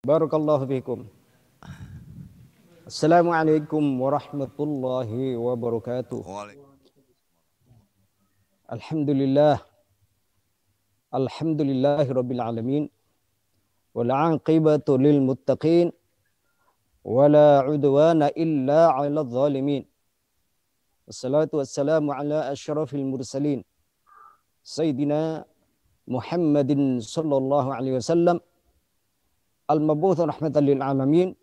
Barakallahu fikum. Assalamualaikum warahmatullahi wabarakatuh. Alhamdulillah. Alhamdulillahi rabbil alamin. Wal aqibatu lil muttaqin. Wala udwana illa 'alal zalimin. Wassalatu wassalamu ala asyrafil mursalin. Sayyidina Muhammadin sallallahu alaihi wasallam. Al-mab'uts rahmatan lil alamin.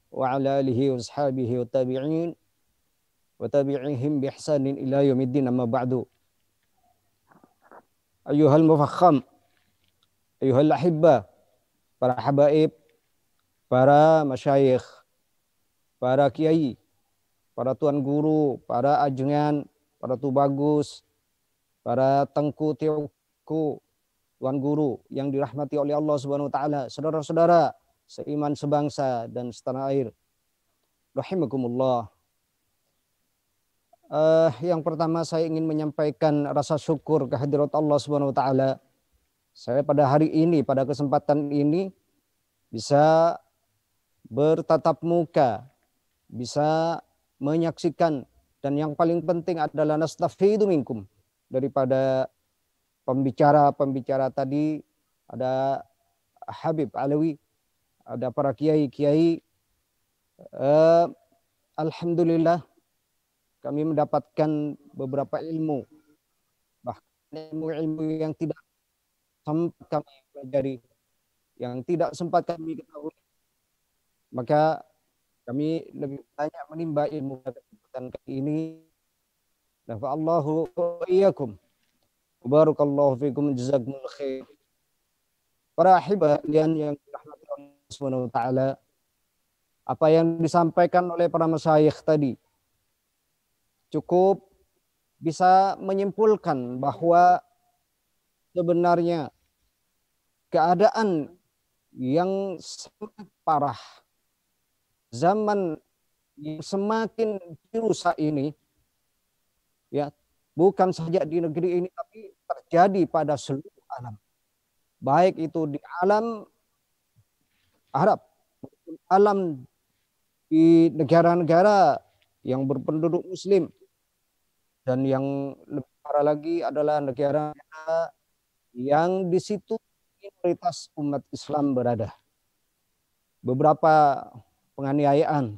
Wa ala alihi wa ashabihi wa tabi'in wa tabi'ihim bi ihsanin ila yaumiddin, amma ba'du. Ayyuhal mufakham, ayyuhal ahibba, para habaib, para masyayikh, para kiai, para tuan guru, para ajengan, para tubagus, para tengku tioku, tuan guru yang dirahmati oleh Allah Subhanahu wa taala, saudara-saudara seiman sebangsa dan setanah air, rahimakumullah. Yang pertama saya ingin menyampaikan rasa syukur kehadirat Allah Subhanahu wa taala. Saya pada hari ini, pada kesempatan ini bisa bertatap muka, bisa menyaksikan, dan yang paling penting adalah nastafidu minkum, daripada pembicara-pembicara tadi. Ada Habib Alawi, ada para kiai-kiai. Alhamdulillah kami mendapatkan beberapa ilmu, bahkan ilmu-ilmu yang tidak sempat kami pelajari, yang tidak sempat kami ketahui. Maka kami lebih banyak menimba ilmu pada kesempatan kali ini. Nafa'allahu wa iyyakum. Barakallahu fikum, jazakumul khair. Para ahibah yang dirahmati Allah Subhanahu wa taala, apa yang disampaikan oleh para masyayikh tadi cukup bisa menyimpulkan bahwa sebenarnya keadaan yang semakin parah, zaman yang semakin rusak ini, ya, bukan saja di negeri ini tapi terjadi pada seluruh alam. Baik itu di alam Arab, alam di negara-negara yang berpenduduk muslim, dan yang lebih parah lagi adalah negara yang di situ minoritas umat Islam berada. Beberapa penganiayaan,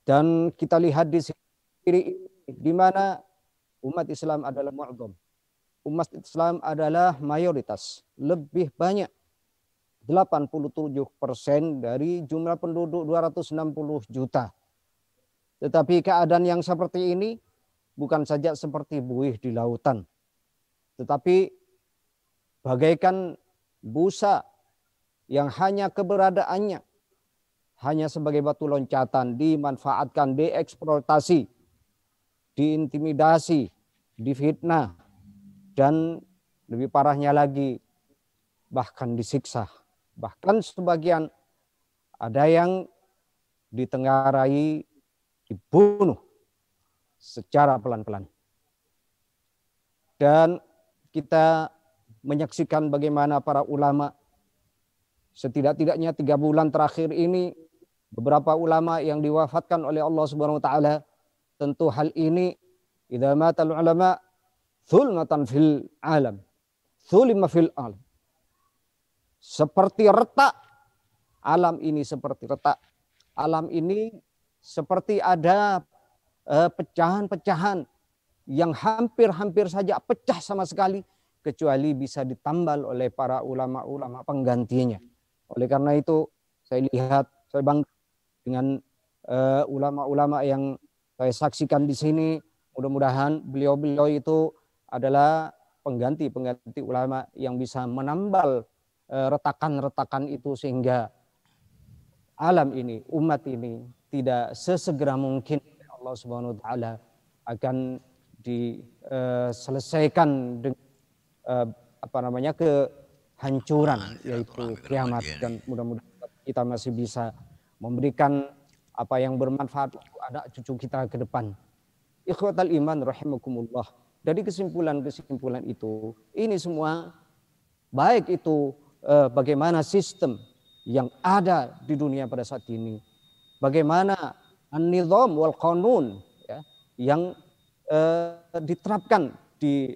dan kita lihat di sini di mana umat Islam adalah mu'adham. Umat Islam adalah mayoritas, lebih banyak, 87% dari jumlah penduduk 260 juta. Tetapi keadaan yang seperti ini bukan saja seperti buih di lautan, tetapi bagaikan busa yang hanya keberadaannya hanya sebagai batu loncatan, dimanfaatkan, dieksploitasi, diintimidasi, difitnah, dan lebih parahnya lagi bahkan disiksa. Bahkan sebagian ada yang ditenggarai, dibunuh secara pelan-pelan. Dan kita menyaksikan bagaimana para ulama, setidak-tidaknya 3 bulan terakhir ini, beberapa ulama yang diwafatkan oleh Allah Subhanahu wa taala. Tentu hal ini, idza matal ulama zulmatan fil alam, zulima fil alam. Seperti retak, alam ini seperti retak. Alam ini seperti ada pecahan-pecahan yang hampir-hampir saja pecah sama sekali, kecuali bisa ditambal oleh para ulama-ulama penggantinya. Oleh karena itu, saya bangga dengan ulama-ulama yang saya saksikan di sini. Mudah-mudahan beliau-beliau itu adalah pengganti-pengganti ulama yang bisa menambal retakan-retakan itu, sehingga alam ini, umat ini tidak sesegera mungkin Allah Subhanahu wa taala akan diselesaikan dengan kehancuran, yaitu kiamat. Dan mudah-mudahan kita masih bisa memberikan apa yang bermanfaat untuk anak cucu kita ke depan. Ikhwatal iman rahimakumullah. Dari kesimpulan-kesimpulan itu, ini semua baik itu bagaimana sistem yang ada di dunia pada saat ini. Bagaimana an-nizam wal qanun ya, yang diterapkan di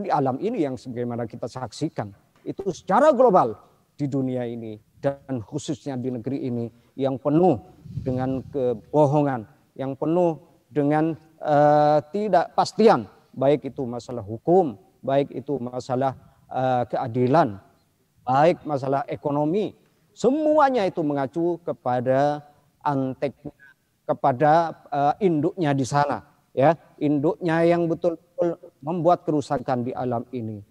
di alam ini yang sebagaimana kita saksikan itu secara global di dunia ini dan khususnya di negeri ini yang penuh dengan kebohongan, yang penuh dengan ketidakpastian, baik itu masalah hukum, baik itu masalah keadilan, baik masalah ekonomi, semuanya itu mengacu kepada anteknya, kepada induknya di sana, ya, induknya yang betul-betul membuat kerusakan di alam ini.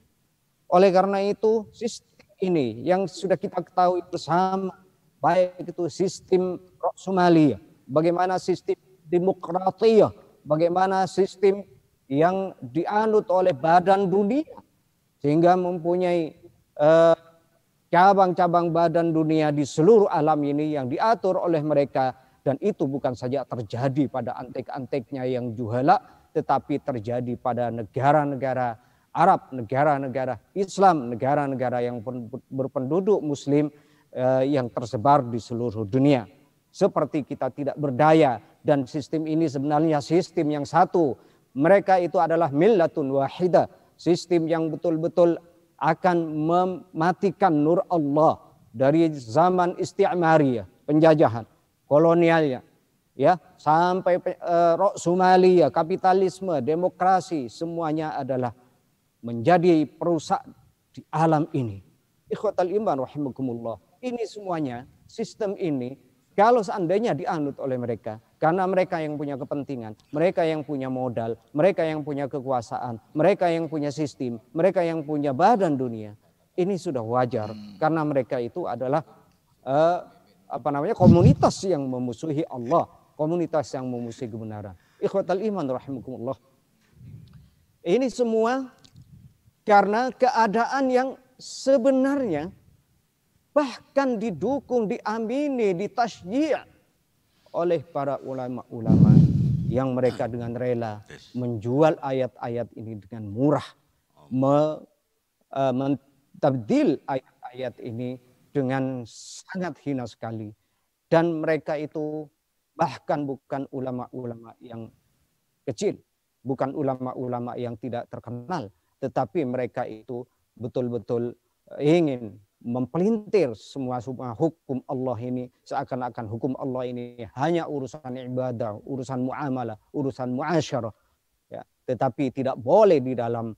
Oleh karena itu, sistem ini yang sudah kita ketahui bersama, baik itu sistem Somalia, bagaimana sistem demokratiyah, bagaimana sistem yang dianut oleh badan dunia, sehingga mempunyai cabang-cabang badan dunia di seluruh alam ini yang diatur oleh mereka. Dan itu bukan saja terjadi pada antek-anteknya yang juhala, tetapi terjadi pada negara-negara Arab, negara-negara Islam, negara-negara yang berpenduduk Muslim yang tersebar di seluruh dunia. Seperti kita tidak berdaya, dan sistem ini sebenarnya sistem yang satu. Mereka itu adalah millatun wahidah, sistem yang betul-betul akan mematikan nur Allah dari zaman isti'mariyah, penjajahan kolonialnya, ya, sampai Somalia, kapitalisme, demokrasi, semuanya adalah menjadi perusak di alam ini. Ikhwatal iman rahimakumullah. Ini semuanya, sistem ini kalau seandainya dianut oleh mereka, karena mereka yang punya kepentingan, mereka yang punya modal, mereka yang punya kekuasaan, mereka yang punya sistem, mereka yang punya badan dunia, ini sudah wajar karena mereka itu adalah komunitas yang memusuhi Allah, komunitas yang memusuhi kebenaran. Ikhwatal iman rahimakumullah. Ini semua karena keadaan yang sebenarnya bahkan didukung, diamini, ditasyi' oleh para ulama-ulama yang mereka dengan rela menjual ayat-ayat ini dengan murah, mentabdil ayat-ayat ini dengan sangat hina sekali. Dan mereka itu bahkan bukan ulama-ulama yang kecil, bukan ulama-ulama yang tidak terkenal, tetapi mereka itu betul-betul ingin mempelintir semua hukum Allah ini, seakan-akan hukum Allah ini hanya urusan ibadah, urusan muamalah, urusan muasyarah, ya. Tetapi tidak boleh di dalam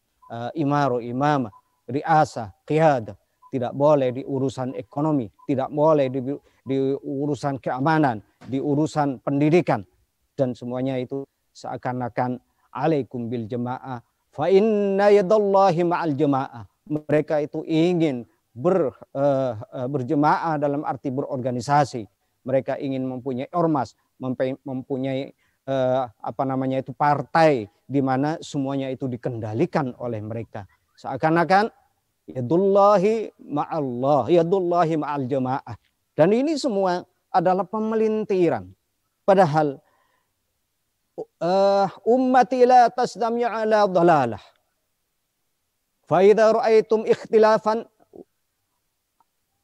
imamah, riasah, qiyadah, tidak boleh di urusan ekonomi, tidak boleh di urusan keamanan, di urusan pendidikan, dan semuanya itu seakan-akan alaikum bil jamaah fa inna yadallahi ma'al jamaah. Mereka itu ingin berjemaah dalam arti berorganisasi. Mereka ingin mempunyai ormas, mempunyai partai di mana semuanya itu dikendalikan oleh mereka. Seakan-akan yadullahi ma'allah, yadullahi ma'al jamaah. Dan ini semua adalah pemelintiran. Padahal ummati la tasdami' ala dhalalah. Fa idza ra'aitum ikhtilafan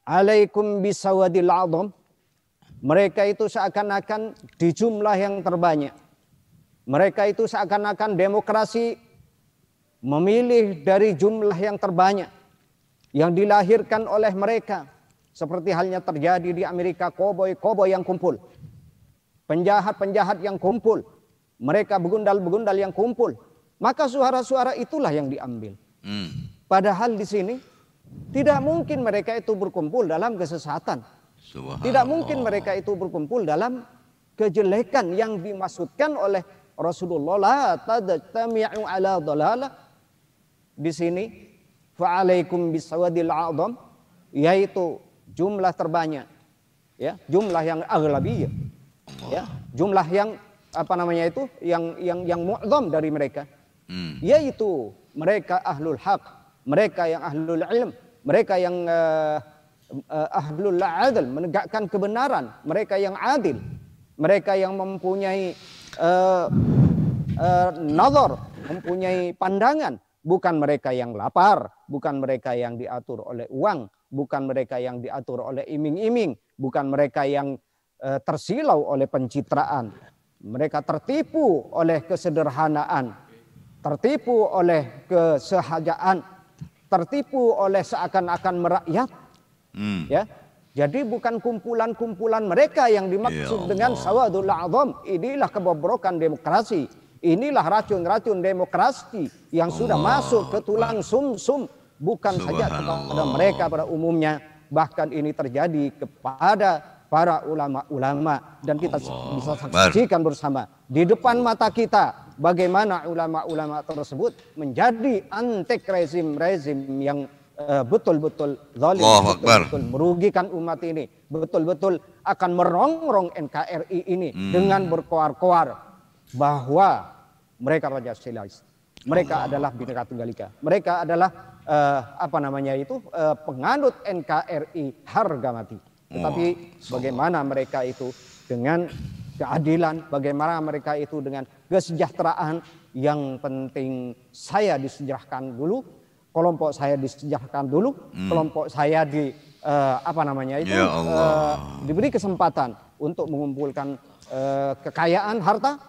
alaikum bisawadil a'dham. Mereka itu seakan-akan di jumlah yang terbanyak. Mereka itu seakan-akan demokrasi memilih dari jumlah yang terbanyak yang dilahirkan oleh mereka, seperti halnya terjadi di Amerika, koboi yang kumpul, penjahat-penjahat yang kumpul, mereka begundal-begundal yang kumpul, maka suara-suara itulah yang diambil. Padahal di sini tidak mungkin mereka itu berkumpul dalam kesesatan, tidak mungkin mereka itu berkumpul dalam kejelekan yang dimaksudkan oleh Rasulullah, la tajtami'u ala dhalalah. Di sini fa'alaikum bisawadil a'dham, yaitu jumlah terbanyak, ya, jumlah yang aghlabiyah, ya, jumlah yang yang mu'dham dari mereka, yaitu mereka ahlul haq, mereka yang ahlul ilm, mereka yang ahlul adl, menegakkan kebenaran, mereka yang adil, mereka yang mempunyai nazar, mempunyai pandangan. Bukan mereka yang lapar, bukan mereka yang diatur oleh uang, bukan mereka yang diatur oleh iming-iming, bukan mereka yang tersilau oleh pencitraan. Mereka tertipu oleh kesederhanaan, tertipu oleh kesehajaan, tertipu oleh seakan-akan merakyat. Ya, jadi bukan kumpulan-kumpulan mereka yang dimaksud dengan sawadul a'zam. Inilah kebobrokan demokrasi. Inilah racun-racun demokrasi yang sudah masuk ke tulang sum-sum. Bukan saja kepada mereka pada umumnya, bahkan ini terjadi kepada para ulama-ulama, dan kita bisa saksikan bersama di depan mata kita bagaimana ulama-ulama tersebut menjadi antek rezim-rezim yang betul-betul zalim, betul-betul merugikan umat ini, betul-betul akan merongrong NKRI ini dengan berkoar-koar bahwa mereka Pancasilais, mereka adalah Bhinneka Tunggal Ika, mereka adalah penganut NKRI harga mati. Tetapi bagaimana mereka itu dengan keadilan, bagaimana mereka itu dengan kesejahteraan. Yang penting saya disejahterakan dulu, kelompok saya disejahterakan dulu, kelompok saya diberi kesempatan untuk mengumpulkan kekayaan harta,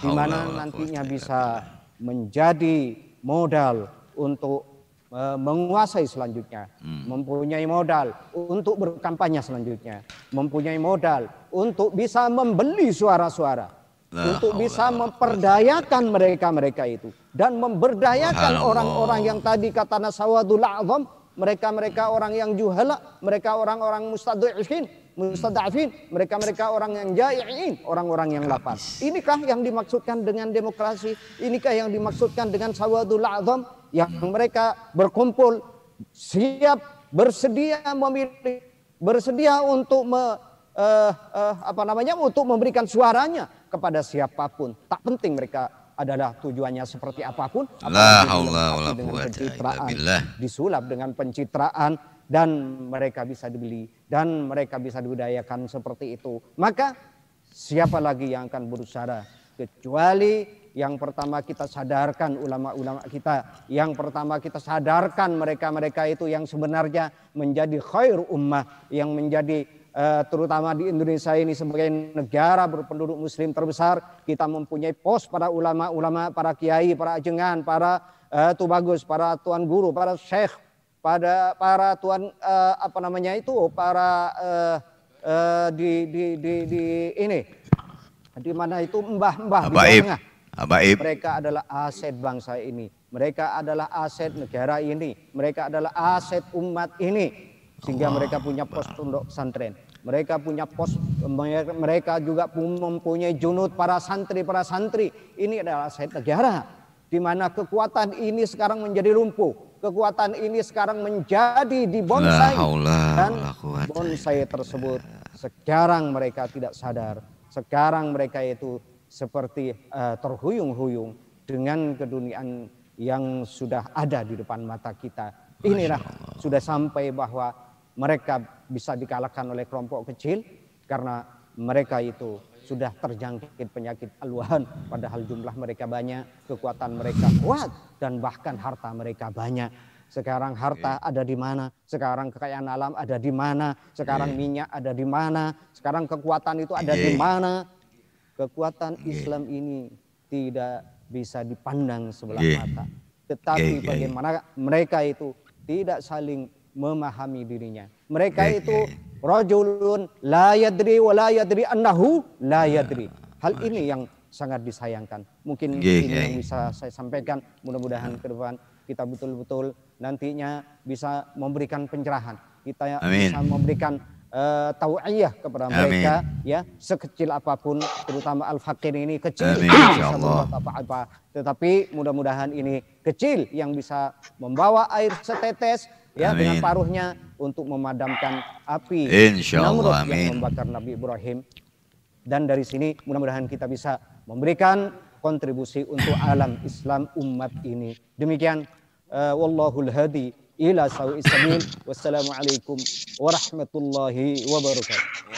di mana nantinya bisa menjadi modal untuk menguasai selanjutnya, mempunyai modal untuk berkampanye selanjutnya, mempunyai modal untuk bisa membeli suara-suara, untuk bisa memperdayakan mereka-mereka itu, dan memberdayakan orang-orang yang tadi kata sawadul a'zam, mereka-mereka orang yang juhala, mereka orang-orang mustad'afin, mereka-mereka orang yang jai'in, orang-orang yang lapar. Inikah yang dimaksudkan dengan demokrasi? Inikah yang dimaksudkan dengan sawadul a'zam? Yang mereka berkumpul siap, bersedia memilih, bersedia untuk untuk memberikan suaranya kepada siapapun. Tak penting mereka adalah tujuannya seperti apapun, disulap dengan pencitraan, dan mereka bisa dibeli dan mereka bisa dibudayakan seperti itu. Maka siapa lagi yang akan berusaha kecuali yang pertama kita sadarkan ulama-ulama kita, yang pertama kita sadarkan mereka-mereka itu yang sebenarnya menjadi khair ummah, yang menjadi terutama di Indonesia ini sebagai negara berpenduduk muslim terbesar, kita mempunyai pos para ulama-ulama, para kiai, para ajengan, para tubagus, para tuan guru, para syekh, para tuan di mana itu mbah-mbah di Jawa Tengah. Mereka adalah aset bangsa ini, mereka adalah aset negara ini, mereka adalah aset umat ini, sehingga mereka punya pos pondok pesantren, mereka punya pos, mereka juga mempunyai junud para santri. Ini adalah aset negara, di mana kekuatan ini sekarang menjadi lumpuh, kekuatan ini sekarang menjadi dibonsai, dan bonsai tersebut sekarang mereka tidak sadar, sekarang mereka itu seperti terhuyung-huyung dengan keduniaan yang sudah ada di depan mata kita. Inilah sudah sampai bahwa mereka bisa dikalahkan oleh kelompok kecil karena mereka itu sudah terjangkit penyakit aluan, padahal jumlah mereka banyak, kekuatan mereka kuat, dan bahkan harta mereka banyak. Sekarang harta ada di mana? Sekarang kekayaan alam ada di mana? Sekarang minyak ada di mana? Sekarang kekuatan itu ada di mana? Kekuatan Islam ini tidak bisa dipandang sebelah mata. Tetapi bagaimana mereka itu tidak saling memahami dirinya. Mereka itu rajulun la yadri wa la yadri annahu la yadri. Hal ini yang sangat disayangkan. Mungkin ini yang bisa saya sampaikan. Mudah-mudahan ke depan kita betul-betul nantinya bisa memberikan pencerahan. Kita bisa memberikan tau'iyah kepada mereka, ya, sekecil apapun, terutama al-fakir ini kecil, bisa membuat apa-apa, tetapi mudah-mudahan ini kecil yang bisa membawa air setetes, ya, dengan paruhnya untuk memadamkan api Namrud yang membakar Nabi Ibrahim. Dan dari sini mudah-mudahan kita bisa memberikan kontribusi untuk alam Islam umat ini. Demikian, wallahul hadi ila sawa'is sabil. Wassalamualaikum warahmatullahi wabarakatuh.